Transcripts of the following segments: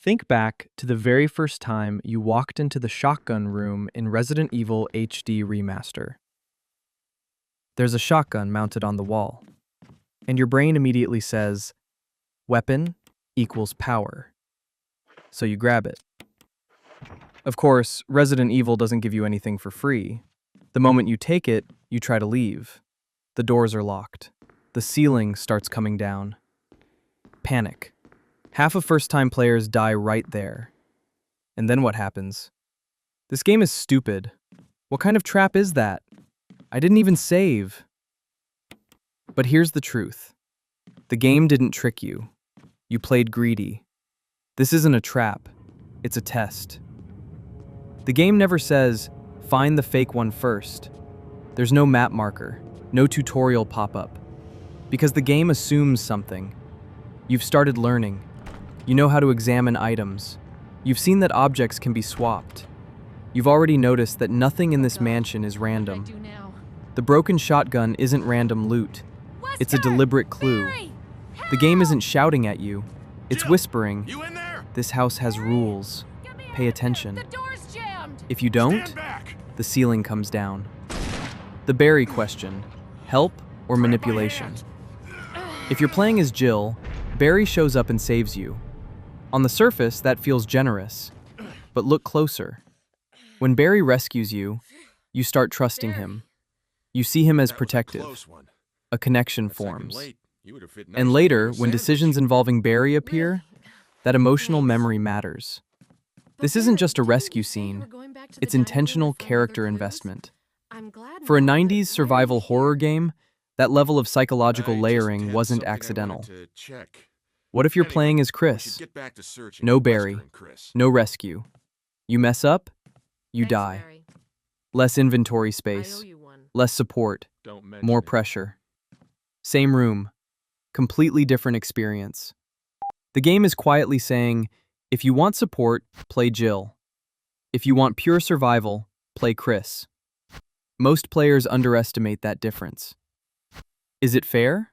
Think back to the very first time you walked into the shotgun room in Resident Evil HD Remaster. There's a shotgun mounted on the wall, and your brain immediately says, weapon equals power. So you grab it. Of course, Resident Evil doesn't give you anything for free. The moment you take it, you try to leave. The doors are locked. The ceiling starts coming down. Panic. Half of first-time players die right there. And then what happens? This game is stupid. What kind of trap is that? I didn't even save. But here's the truth. The game didn't trick you. You played greedy. This isn't a trap. It's a test. The game never says, find the fake one first. There's no map marker, no tutorial pop-up. Because the game assumes something. You've started learning. You know how to examine items. You've seen that objects can be swapped. You've already noticed that nothing in this mansion is random. The broken shotgun isn't random loot. It's a deliberate clue. The game isn't shouting at you. It's whispering, this house has rules. Pay attention. If you don't, the ceiling comes down. The Barry question, help or manipulation? If you're playing as Jill, Barry shows up and saves you. On the surface, that feels generous. But look closer. When Barry rescues you, you start trusting him. You see him as protective. A connection forms. And later, when decisions involving Barry appear, that emotional memory matters. This isn't just a rescue scene. It's intentional character investment. For a 90s survival horror game, that level of psychological layering wasn't accidental. What if you're playing as Chris? No Barry, no rescue. You mess up, you die. Less inventory space, less support, more pressure. Same room, completely different experience. The game is quietly saying, if you want support, play Jill. If you want pure survival, play Chris. Most players underestimate that difference. Is it fair?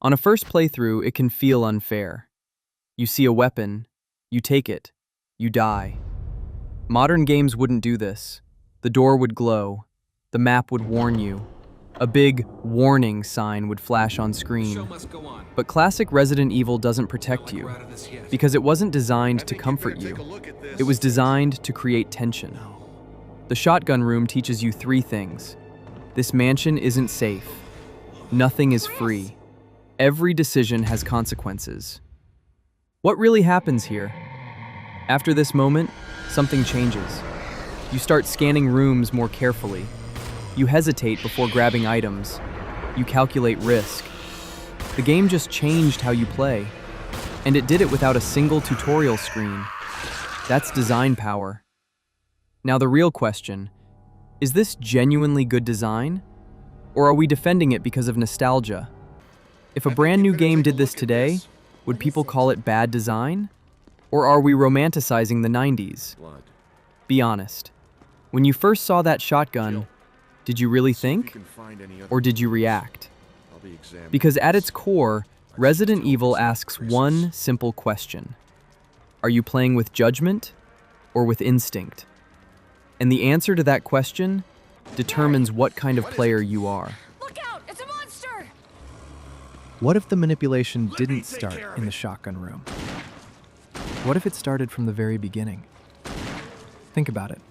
On a first playthrough, it can feel unfair. You see a weapon, you take it, you die. Modern games wouldn't do this. The door would glow, the map would warn you. A big warning sign would flash on screen. But classic Resident Evil doesn't protect you, because it wasn't designed to comfort you. It was designed to create tension. The shotgun room teaches you three things. This mansion isn't safe. Nothing is free. Every decision has consequences. What really happens here? After this moment, something changes. You start scanning rooms more carefully. You hesitate before grabbing items. You calculate risk. The game just changed how you play. And it did it without a single tutorial screen. That's design power. Now the real question, is this genuinely good design? Or are we defending it because of nostalgia? If a brand new game did this today, would people call it bad design? Or are we romanticizing the 90s? Be honest. When you first saw that shotgun, did you really think? Or did you react? Because at its core, Resident Evil asks one simple question. Are you playing with judgment or with instinct? And the answer to that question determines what kind of player you are. Look out! It's a monster! What if the manipulation didn't start in the shotgun room? What if it started from the very beginning? Think about it.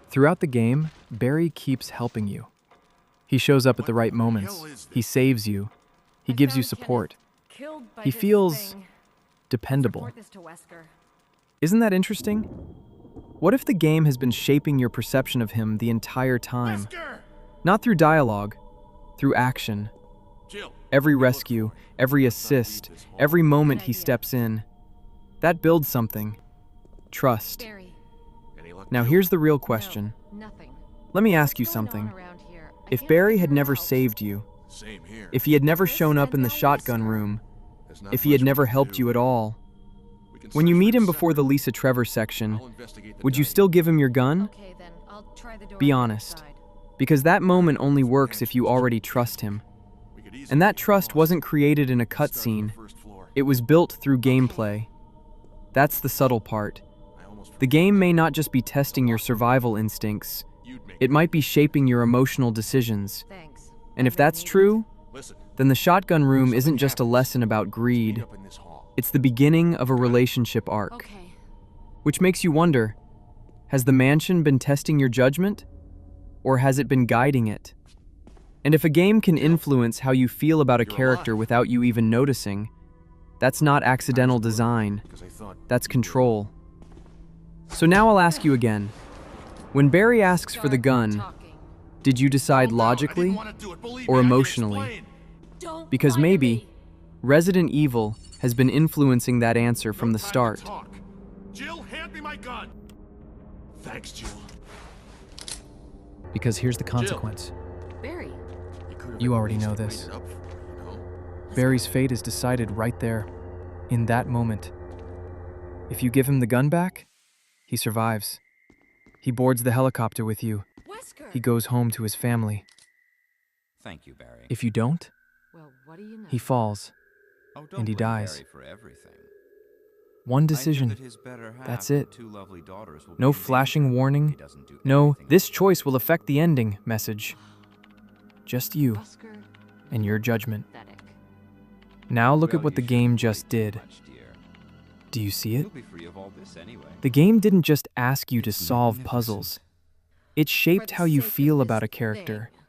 Throughout the game, Barry keeps helping you. He shows up at the right moments. He saves you. He gives you support. He feels dependable. Isn't that interesting? What if the game has been shaping your perception of him the entire time? Not through dialogue, through action. Every rescue, every assist, every moment he steps in. That builds something. Trust. Now here's the real question. Let me ask you something. If Barry had never saved you, if he had never shown up in the shotgun room, if he had never helped you at all, when you meet him before the Lisa Trevor section, would you still give him your gun? Be honest. Because that moment only works if you already trust him. And that trust wasn't created in a cutscene. It was built through gameplay. That's the subtle part. The game may not just be testing your survival instincts, it might be shaping your emotional decisions. Thanks. And if that's true, then the shotgun room isn't just a lesson about greed, it's the beginning of a relationship arc. Okay. Which makes you wonder, has the mansion been testing your judgment? Or has it been guiding it? And if a game can influence how you feel about a character without you even noticing, that's not accidental design, that's control. So now I'll ask you again. When Barry asks for the gun, did you decide logically or emotionally? Because maybe Resident Evil has been influencing that answer from the start. Jill, hand me my gun. Thanks, Jill. Because here's the consequence. Barry. You already know this. Barry's fate is decided right there, in that moment. If you give him the gun back, he survives. He boards the helicopter with you. Wesker. He goes home to his family. Thank you, Barry. If you don't, Well, what do you know? he falls. Oh, don't and he blame dies. Barry for everything. One I knew decision. that his better half That's and it. 2 lovely daughters will No be in flashing danger if warning. he doesn't do No, everything this he choice says. will affect the ending message. Just you Wesker. and your judgment. Pathetic. Now look Well, at what the you game shouldn't just worry too did. much, dear. Do you see it? You'll be free of all this anyway. The game didn't just ask you to It's solve magnificent. puzzles. It shaped For the how you sake of feel this about a character, thing.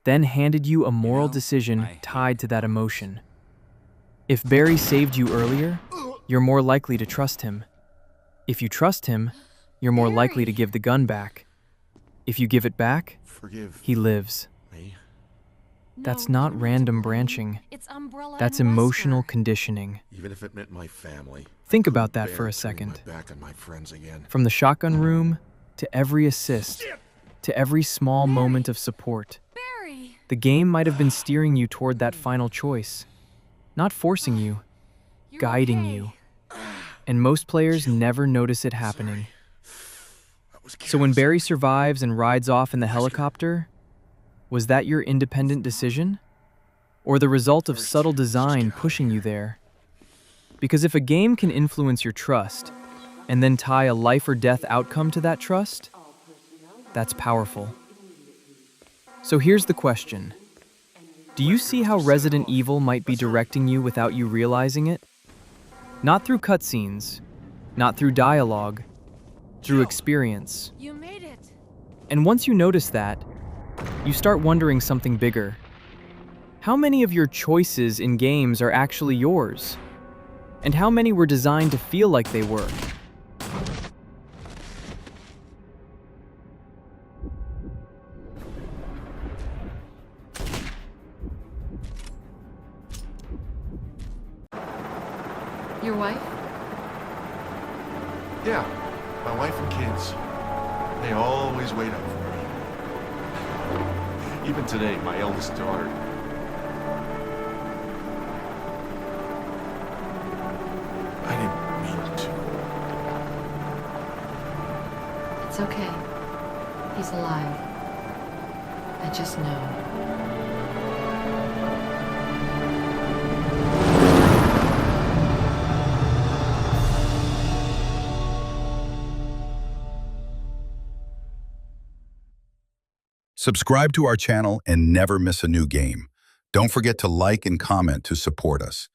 then handed you a moral know, decision I hate tied to that emotion. If Barry saved you earlier, you're more likely to trust him. If you trust him, you're more likely to Barry. give the gun back. If you give it back, Forgive he lives. me. That's No, not you're random to blame. branching. It's Umbrella That's and emotional Wesker. conditioning. Even if it meant my family. Think I about couldn't that for bear a turning second. my back on my friends again. From the shotgun room, to every assist, to every small moment of support. Barry. The game might have been steering you toward that final choice. Not forcing you, You're guiding okay. you. And most players never notice it happening. I was So when careless. Barry survives and rides off in the helicopter, was that your independent decision? Or the result of subtle design pushing you there? Because if a game can influence your trust, and then tie a life or death outcome to that trust, that's powerful. So here's the question. Do you see how Resident Evil might be directing you without you realizing it? Not through cutscenes, not through dialogue, through experience. You made it. And once you notice that, you start wondering something bigger. How many of your choices in games are actually yours? And how many were designed to feel like they were? Your wife? Yeah, my wife and kids. They always wait up for me. Even today, my eldest daughter. I didn't mean to. It's okay. He's alive. I just know. Subscribe to our channel and never miss a new game. Don't forget to like and comment to support us.